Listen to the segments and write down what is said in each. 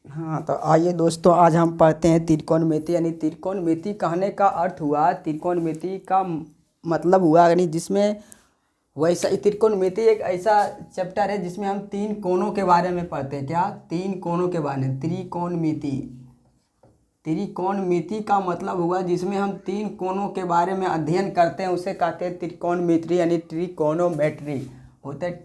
हाँ, तो आइए दोस्तों, आज हम पढ़ते हैं त्रिकोणमिति। यानी त्रिकोणमिति कहने का अर्थ हुआ, त्रिकोणमिति का मतलब हुआ यानी जिसमें वैसा त्रिकोणमिति एक ऐसा चैप्टर है जिसमें हम तीन कोणों के बारे में पढ़ते हैं। क्या? तीन कोणों के बारे में त्रिकोणमिति। त्रिकोणमिति का मतलब हुआ जिसमें हम तीन कोणों के बारे में अध्ययन करते हैं, उसे कहते हैं त्रिकोणमिति यानी त्रिकोणोमेट्री। होता है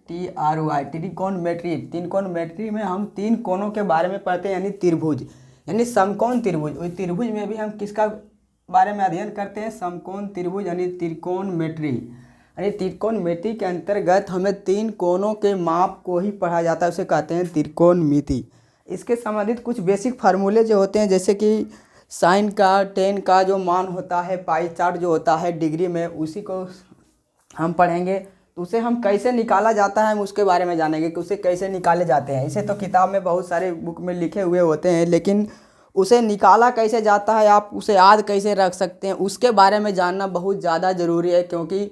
TRIGONOMETRY, त्रिकोणमेट्री। त्रिकोणमेट्री में हम तीन कोणों के बारे में पढ़ते हैं, यानी त्रिभुज यानी समकोण त्रिभुज। वही त्रिभुज में भी हम किसका बारे में अध्ययन करते हैं? समकोण त्रिभुज यानी त्रिकोणमेट्री। यानी त्रिकोणमिति के अंतर्गत हमें तीन कोणों के माप को ही पढ़ा जाता है, उसे कहते हैं त्रिकोणमिति। इसके संबंधित कुछ बेसिक फार्मूले जो होते हैं, जैसे कि साइन का, टेन का जो मान होता है, पाई चार्ट जो होता है डिग्री में, उसी को हम पढ़ेंगे। तो उसे हम कैसे निकाला जाता है हम उसके बारे में जानेंगे कि उसे कैसे निकाले जाते हैं। इसे तो किताब में बहुत सारे बुक में लिखे हुए होते हैं, लेकिन उसे निकाला कैसे जाता है, आप उसे याद कैसे रख सकते हैं, उसके बारे में जानना बहुत ज़्यादा ज़रूरी है। क्योंकि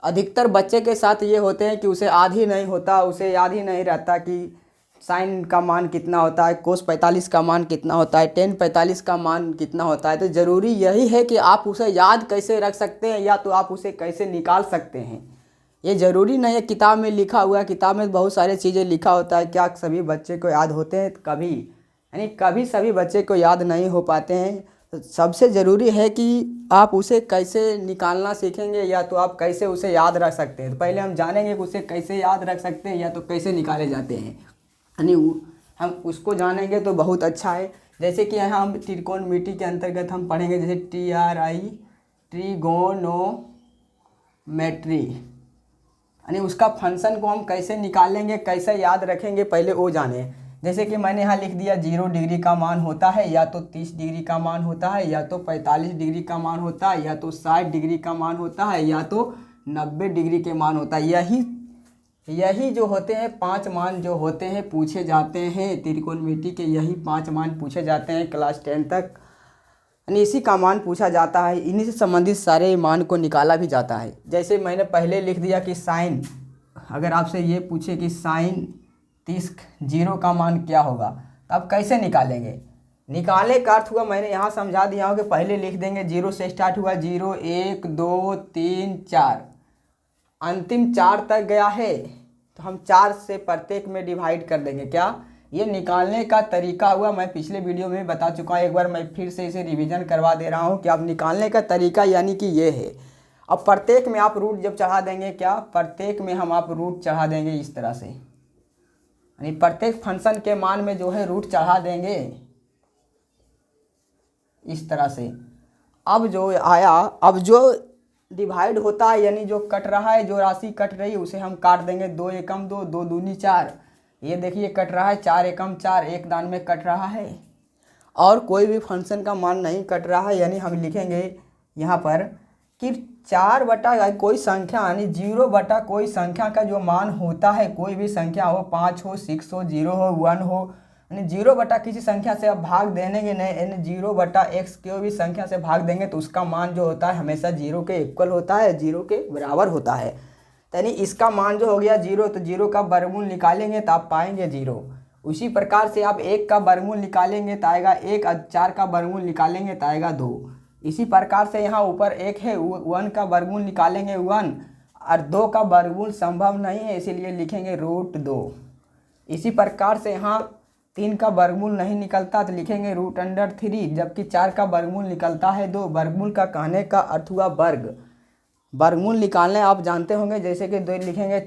अधिकतर बच्चे के साथ ये होते हैं कि उसे याद ही नहीं होता, उसे याद ही नहीं रहता कि साइन का मान कितना होता है, कोस 45 का मान कितना होता है, टेन 45 का मान कितना होता है। तो ज़रूरी यही है कि आप उसे याद कैसे रख सकते हैं या तो आप उसे कैसे निकाल सकते हैं। ये ज़रूरी नहीं है किताब में लिखा हुआ, किताब में बहुत सारी चीज़ें लिखा होता है, क्या सभी बच्चे को याद होते हैं? कभी यानी कभी सभी बच्चे को याद नहीं हो पाते हैं। तो सबसे ज़रूरी है कि आप उसे कैसे निकालना सीखेंगे या तो आप कैसे उसे याद रख सकते हैं। तो पहले हम जानेंगे कि उसे कैसे याद रख सकते हैं या तो कैसे निकाले जाते हैं। यानी हम उसको जानेंगे तो बहुत अच्छा है। जैसे कि यहाँ हम त्रिकोणमिति के अंतर्गत हम पढ़ेंगे, जैसे ट्रिगोनोमेट्री यानी उसका फंक्शन को हम कैसे निकालेंगे, कैसे याद रखेंगे, पहले वो जाने। जैसे कि मैंने यहाँ लिख दिया 0 डिग्री का मान होता है, या तो 30 डिग्री का मान होता है, या तो 45 डिग्री का मान होता है, या तो 60 डिग्री का मान होता है, या तो 90 डिग्री के मान होता है। यही जो होते हैं 5 मान जो होते हैं पूछे जाते हैं त्रिकोणमिति के। यही 5 मान पूछे जाते हैं क्लास 10 तक, यानी इसी का मान पूछा जाता है। इन्हीं से संबंधित सारे मान को निकाला भी जाता है। जैसे मैंने पहले लिख दिया कि साइन, अगर आपसे ये पूछे कि साइन 30 0 का मान क्या होगा, तो आप कैसे निकालेंगे? निकालने का अर्थ हुआ, मैंने यहाँ समझा दिया हूँ कि पहले लिख देंगे 0 से स्टार्ट हुआ, 0 1 2 3 4, अंतिम 4 तक गया है तो हम 4 से प्रत्येक में डिवाइड कर देंगे। क्या? ये निकालने का तरीका हुआ। मैं पिछले वीडियो में बता चुका हूँ, एक बार मैं फिर से इसे रिवीजन करवा दे रहा हूँ कि आप निकालने का तरीका यानी कि ये है। अब प्रत्येक में आप रूट जब चढ़ा देंगे, क्या प्रत्येक में हम आप रूट चढ़ा देंगे इस तरह से, यानी प्रत्येक फंक्शन के मान में जो है रूट चढ़ा देंगे इस तरह से। अब जो आया, अब जो डिवाइड होता है यानी जो कट रहा है, जो राशि कट रही है उसे हम काट देंगे। 2 एकम 2, 2 दूनी 4, ये देखिए कट रहा है। 4 एकम 4, एक दान में कट रहा है। और कोई भी फंक्शन का मान नहीं कट रहा है, यानी हम लिखेंगे यहाँ पर कि 4 बटा कोई संख्या यानी 0 बटा कोई संख्या का जो मान होता है, कोई भी संख्या हो, 5 हो, 6 हो, 0 हो, 1 हो, यानी 0 बटा किसी संख्या से आप भाग देंगे नहीं, यानी 0 बटा x कोई भी संख्या से भाग देंगे तो उसका मान जो होता है हमेशा 0 के इक्वल होता है, 0 के बराबर होता है। यानी इसका मान जो हो गया 0, तो 0 का वर्गमूल निकालेंगे तो आप पाएंगे 0। उसी प्रकार से आप 1 का वर्गमूल निकालेंगे तो आएगा 1, और 4 का वर्गमूल निकालेंगे तो आएगा 2। इसी प्रकार से यहाँ ऊपर 1 है, 1 का वर्गमूल निकालेंगे 1, और 2 का वर्गमूल संभव नहीं है इसीलिए लिखेंगे √2। इसी प्रकार से यहाँ 3 का वर्गमूल नहीं निकलता तो लिखेंगे √3, जबकि 4 का वर्गमूल निकलता है 2। वर्गमूल का कहने का अर्थ हुआ वर्ग। वर्गमूल निकालने आप जानते होंगे, जैसे कि 2 लिखेंगे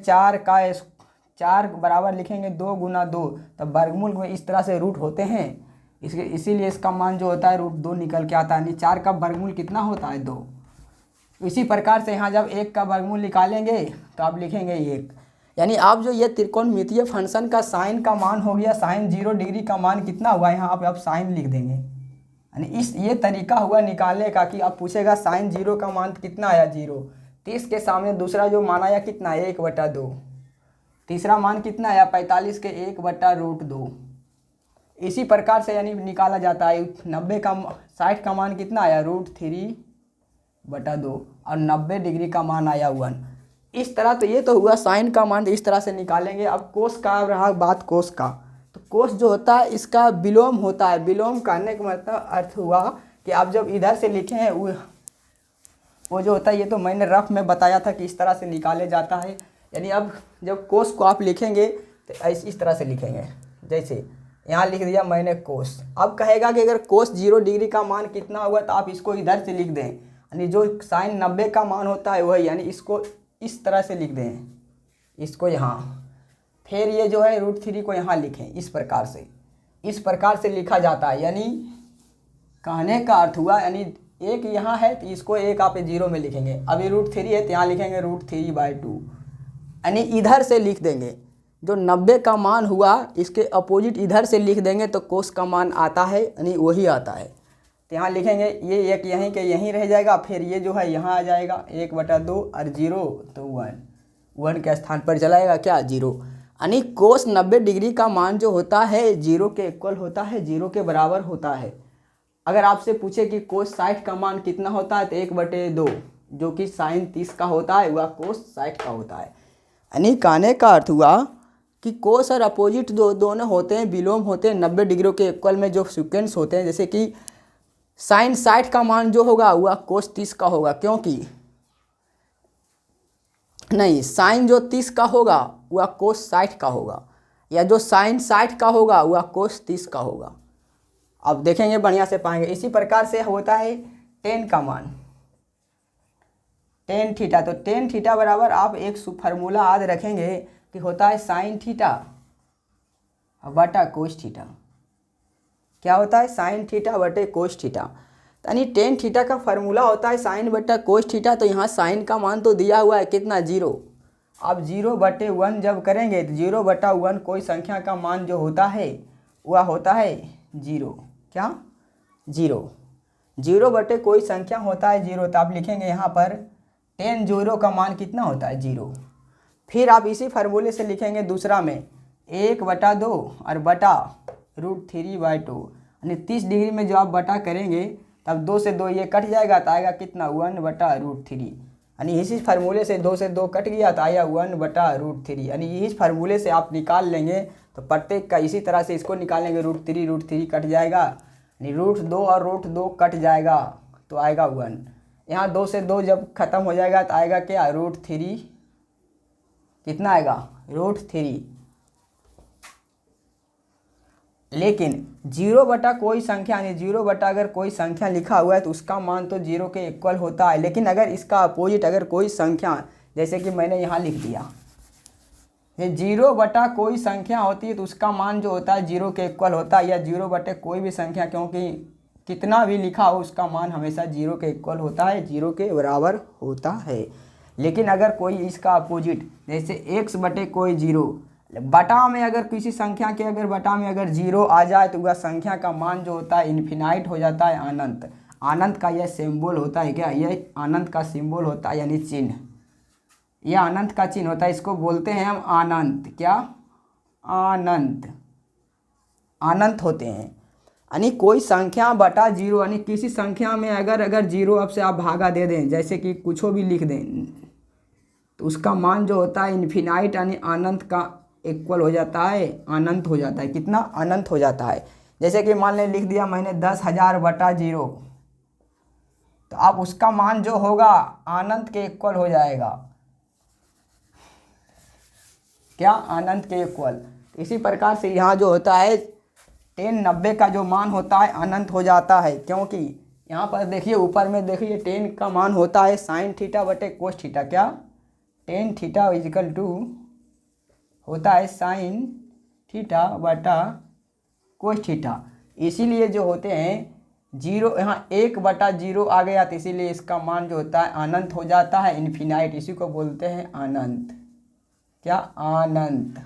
4 बराबर लिखेंगे 2 गुना 2, तब वर्गमूल में इस तरह से रूट होते हैं। इसीलिए इसका मान जो होता है √2 निकल के आता है। यानी 4 का वर्गमूल कितना होता है? 2। इसी प्रकार से यहाँ जब 1 का वर्गमूल निकालेंगे तो आप लिखेंगे 1। यानी आप जो ये त्रिकोणमितीय फंक्शन का साइन का मान हो गया, साइन 0 डिग्री का मान कितना हुआ, यहाँ पे आप साइन लिख देंगे। यानी ये तरीका हुआ निकालने का कि आप पूछेगा साइन 0 का मान कितना आया, 0। 30 के सामने दूसरा जो मान आया कितना, 1/2। तीसरा मान कितना आया, 45 के 1/√2। इसी प्रकार से यानी निकाला जाता है। 60 का मान कितना आया, √3/2, और 90 डिग्री का मान आया 1। इस तरह तो ये तो हुआ साइन का मान, इस तरह से निकालेंगे। अब कोस का रहा बात, कोस का। तो कोस जो होता है इसका विलोम होता है। विलोम करने का मतलब अर्थ हुआ कि आप जब इधर से लिखे हैं वो जो होता है, ये तो मैंने रफ में बताया था कि इस तरह से निकाले जाता है। यानी अब जब कोस को आप लिखेंगे तो ऐसे इस तरह से लिखेंगे, जैसे यहाँ लिख दिया मैंने कोस। अब कहेगा कि अगर कोस 0 डिग्री का मान कितना हुआ तो आप इसको इधर से लिख दें, यानी जो साइन 90 का मान होता है वही, यानी इसको इस तरह से लिख दें, इसको यहाँ। फिर ये जो है √3 को यहाँ लिखें, इस प्रकार से लिखा जाता है। यानी कहने का अर्थ हुआ, यानी एक यहाँ है तो इसको एक आप 0 में लिखेंगे। अभी √3 है तो यहाँ लिखेंगे √3/2, यानी इधर से लिख देंगे। जो 90 का मान हुआ इसके अपोजिट इधर से लिख देंगे तो कोस का मान आता है, यानी वही आता है। तो यहाँ लिखेंगे, ये एक यहीं के यहीं रह जाएगा, फिर ये जो है यहाँ आ जाएगा 1/2 और 0 तो 1 के स्थान पर चलाएगा क्या 0। यानी कोस 90 डिग्री का मान जो होता है 0 के इक्वल होता है, 0 के बराबर होता है। अगर आपसे पूछे कि कोस 60 का मान कितना होता है तो 1/2 जो कि साइन 30 का होता है वह कोस 60 का होता है। यानी कहने का अर्थ हुआ कि कोस और अपोजिट जो दोनों होते हैं विलोम होते हैं 90 डिग्री के इक्वल में जो सीक्वेंस होते हैं। जैसे कि साइन 60 का मान जो होगा वह कोस 30 का होगा, क्योंकि नहीं, साइन जो 30 का होगा वह कोस 60 का होगा, या जो साइन 60 का होगा वह कोस 30 का होगा। अब देखेंगे बढ़िया से पाएंगे। इसी प्रकार से होता है टेन का मान, टेन थीटा। तो टेन थीटा बराबर आप एक फार्मूला याद रखेंगे कि होता है साइन थीटा बटा कोस थीटा। क्या होता है? साइन थीटा बटे कोस थीटा। यानी टेन थीटा का फार्मूला होता है साइन बटा कोस थीटा। तो यहाँ साइन का मान तो दिया हुआ है कितना 0। आप 0/1 जब करेंगे तो 0/1 कोई संख्या का मान जो होता है वह होता है 0। क्या 0? 0 बटे कोई संख्या होता है 0। तो आप लिखेंगे यहाँ पर टेन 0 का मान कितना होता है 0। फिर आप इसी फार्मूले से लिखेंगे दूसरा में 1/2 और बटा √3/2। यानी 30 डिग्री में जो आप बटा करेंगे तब 2 से 2 ये कट जाएगा तो आएगा कितना 1/√3। यानी इसी फार्मूले से 2 से 2 कट गया तो आया 1/√3। यानी इस फार्मूले से आप निकाल लेंगे तो प्रत्येक का इसी तरह से इसको निकालेंगे √3 कट जाएगा, यानी √2 और √2 कट जाएगा तो आएगा 1। यहाँ 2 से 2 जब खत्म हो जाएगा तो आएगा क्या √3, कितना आएगा √3। लेकिन 0 बटा कोई संख्या, यानी 0 बटा अगर कोई संख्या लिखा हुआ है तो उसका मान तो 0 के इक्वल होता है। लेकिन अगर इसका अपोजिट अगर कोई संख्या, जैसे कि मैंने यहाँ लिख दिया, ये 0 बटा कोई संख्या होती है तो उसका मान जो होता है 0 के इक्वल होता है, या 0 बटे कोई भी संख्या, क्योंकि कितना भी लिखा हो उसका मान हमेशा 0 के इक्वल होता है, 0 के बराबर होता है। लेकिन अगर कोई इसका अपोजिट, जैसे x बटे कोई 0, बटा में अगर किसी संख्या के अगर बटा में अगर 0 आ जाए तो वह संख्या का मान जो होता है इन्फिनाइट हो जाता है, अनंत। अनंत का यह सिंबल होता है, क्या यह अनंत का सिंबल होता है, यानी चिन्ह, यह अनंत का चिन्ह होता है। इसको बोलते हैं हम अनंत। क्या? अनंत, अनंत होते हैं। यानी कोई संख्या बटा 0, यानी किसी संख्या में अगर 0 अब से आप भागा दे दें, जैसे कि कुछ भी लिख दें, तो उसका मान जो होता है इन्फिनाइट यानी अनंत का इक्वल हो जाता है, अनंत हो जाता है। कितना? अनंत हो जाता है। जैसे कि मान लें लिख दिया मैंने 10,000/0, तो अब उसका मान जो होगा अनंत के इक्वल हो जाएगा। क्या? अनंत के इक्वल। इसी प्रकार से यहाँ जो होता है 10/90 का जो मान होता है अनंत हो जाता है, क्योंकि यहाँ पर देखिए ऊपर में देखिए 10 का मान होता है साइन थीटा बटे कोस थीटा। क्या? टेन थीटा इजिकल टू होता है साइन थीटा बटा कोस थीटा। इसीलिए जो होते हैं 0, यहाँ 1/0 आ गया तो इसीलिए इसका मान जो होता है अनंत हो जाता है, इन्फिनाइट। इसी को बोलते हैं अनंत। क्या? अनंत,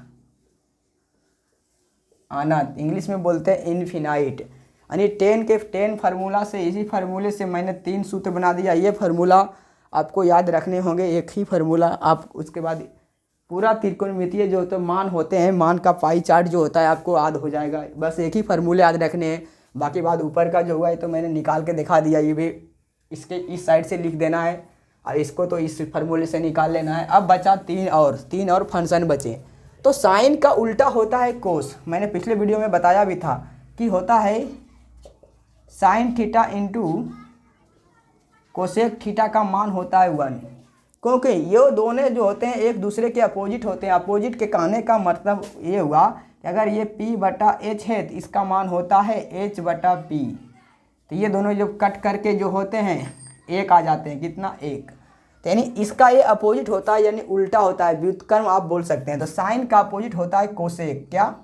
अनंत इंग्लिश में बोलते हैं इन्फिनाइट। यानी 10 फार्मूला से, इसी फार्मूले से मैंने 3 सूत्र बना दिया। ये फार्मूला आपको याद रखने होंगे, एक ही फार्मूला। आप उसके बाद पूरा त्रिकोणमितीय जो तो मान होते हैं, मान का पाई चार्ट जो होता है आपको याद हो जाएगा। बस एक ही फार्मूले याद रखने हैं, बाकी बात ऊपर का जो हुआ है तो मैंने निकाल के दिखा दिया। ये भी इसके इस साइड से लिख देना है और इसको तो इस फार्मूले से निकाल लेना है। अब बचा तीन और फंक्शन बचे। तो साइन का उल्टा होता है कोस। मैंने पिछले वीडियो में बताया भी था कि होता है sine theta into cosec theta का मान होता है 1, क्योंकि ये दोनों जो होते हैं एक दूसरे के अपोजिट होते हैं। अपोजिट के कहने का मतलब ये हुआ कि अगर ये P/H है तो इसका मान होता है H/P। तो ये दोनों जो कट करके जो होते हैं एक आ जाते हैं, कितना, एक। तो यानी इसका ये अपोजिट होता है, यानी उल्टा होता है, व्युत्क्रम आप बोल सकते हैं। तो साइन का अपोजिट होता है कोसेक। क्या?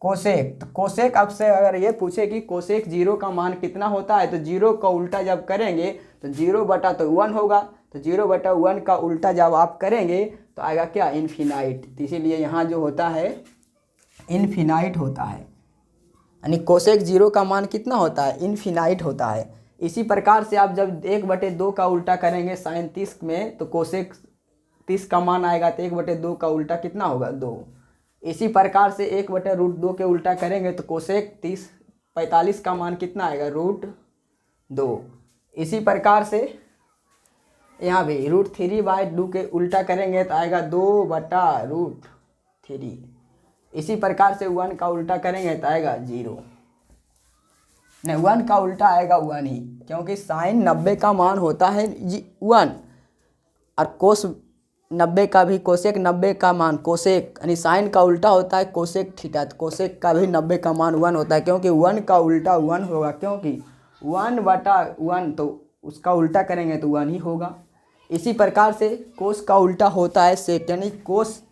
कोसेक। तो कोसेक आपसे अगर ये पूछे कि कोसेक 0 का मान कितना होता है, तो 0 का उल्टा जब करेंगे तो 0/1 होगा। तो 0/1 का उल्टा जब आप करेंगे तो आएगा क्या? इन्फिनाइट। तो इसीलिए यहाँ जो होता है इन्फिनाइट होता है, यानी कोसेक 0 का मान कितना होता है? इन्फिनाइट होता है। इसी प्रकार से आप जब 1/2 का उल्टा करेंगे साइन 30 में, तो कोसेक 30 का मान आएगा। तो 1/2 का उल्टा कितना होगा? 2। इसी प्रकार से 1/√2 के उल्टा करेंगे तो कोसेक 45 का मान कितना आएगा? √2। इसी प्रकार से यहाँ भी √3/2 के उल्टा करेंगे तो आएगा 2/√3। इसी प्रकार से 1 का उल्टा करेंगे तो आएगा 0। नहीं, 1 का उल्टा आएगा 1 ही, क्योंकि साइन 90 का मान होता है 1 और कोस 90 का भी, कोसेक 90 का मान कोसेक, यानी साइन का उल्टा होता है कोसेक थीटा। तो कोसेक का भी 90 का मान 1 होता है, क्योंकि 1 का उल्टा 1 होगा, क्योंकि 1/1 तो उसका उल्टा करेंगे तो 1 ही होगा। इसी प्रकार से कोस का उल्टा होता है सेक, यानी कोस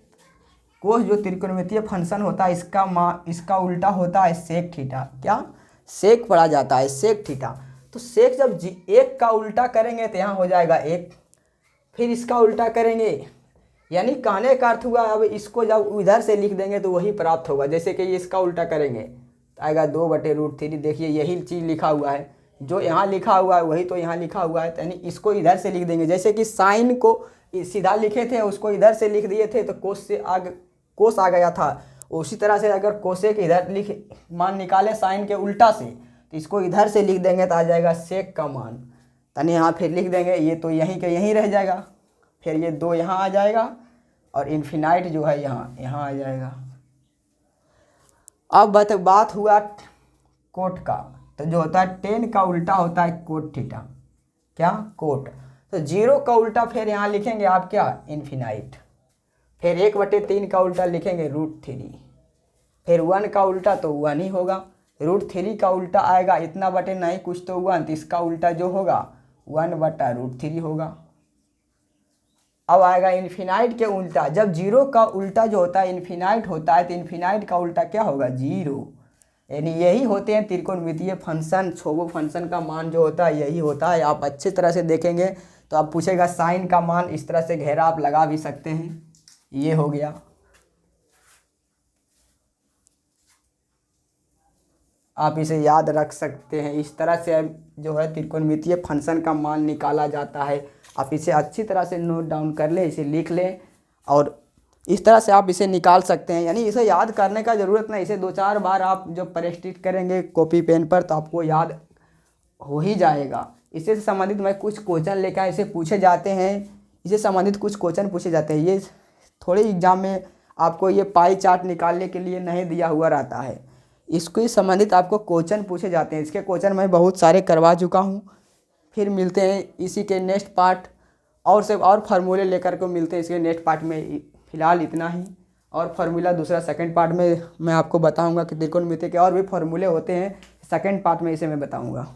जो त्रिकोणमितीय फंक्शन होता है इसका उल्टा होता है सेक थीटा। क्या? सेक पढ़ा जाता है, सेक थीटा। तो सेक जब 1 का उल्टा करेंगे तो यहाँ हो जाएगा 1, फिर इसका उल्टा करेंगे, यानी कहने का अर्थ हुआ अब इसको जब इधर से लिख देंगे तो वही प्राप्त होगा। जैसे कि इसका उल्टा करेंगे तो आएगा 2/√3। देखिए यही चीज़ लिखा हुआ है, जो यहाँ लिखा हुआ है वही तो यहाँ लिखा हुआ है। यानी इसको इधर से लिख देंगे, जैसे कि साइन को सीधा लिखे थे उसको इधर से लिख दिए थे तो कोस आ गया था। उसी तरह से अगर कोसेक इधर मान निकाले साइन के उल्टा से तो इसको इधर से लिख देंगे तो आ जाएगा सेक का मान। यानी यहाँ फिर लिख देंगे, ये तो यहीं के यहीं रह जाएगा, फिर ये 2 यहाँ आ जाएगा और इन्फिनाइट जो है यहाँ आ जाएगा। अब बात हुआ कोट का। तो जो होता है टेन का उल्टा होता है कोट थीटा। क्या? कोट। तो 0 का उल्टा फिर यहाँ लिखेंगे आप क्या? इन्फिनाइट। फिर 1/3 का उल्टा लिखेंगे √3। फिर 1 का उल्टा तो 1 ही होगा। √3 का उल्टा आएगा इतना बटे नहीं कुछ तो 1, तो इसका उल्टा जो होगा 1/√3 होगा। अब आएगा इन्फिनाइट के उल्टा। जब 0 का उल्टा जो होता है इन्फिनाइट होता है तो इन्फिनाइट का उल्टा क्या होगा? 0। यानी यही होते हैं त्रिकोणमितीय फंक्शन। छोबो फंक्शन का मान जो होता है यही होता है। आप अच्छे तरह से देखेंगे तो आप पूछेगा साइन का मान, इस तरह से घेरा आप लगा भी सकते हैं। ये हो गया। आप इसे याद रख सकते हैं। इस तरह से जो है त्रिकोणमितीय फंक्शन का मान निकाला जाता है। आप इसे अच्छी तरह से नोट डाउन कर लें, इसे लिख लें और इस तरह से आप इसे निकाल सकते हैं। यानी इसे याद करने का ज़रूरत नहीं, इसे 2-4 बार आप जब प्रैक्टिस करेंगे कॉपी पेन पर तो आपको याद हो ही जाएगा। इससे संबंधित मैं कुछ क्वेश्चन लेकर इसे पूछे जाते हैं, इससे संबंधित कुछ क्वेश्चन पूछे जाते हैं। ये थोड़े एग्जाम में आपको ये पाई चार्ट निकालने के लिए नहीं दिया हुआ रहता है, इसको संबंधित आपको क्वेश्चन पूछे जाते हैं। इसके क्वेश्चन मैं बहुत सारे करवा चुका हूँ। फिर मिलते हैं इसी के नेक्स्ट पार्ट और फार्मूले लेकर के मिलते हैं इसके नेक्स्ट पार्ट में। फ़िलहाल इतना ही, और फार्मूला दूसरा सेकंड पार्ट में मैं आपको बताऊंगा कि त्रिकोणमिति के और भी फार्मूले होते हैं। सेकंड पार्ट में इसे मैं बताऊंगा।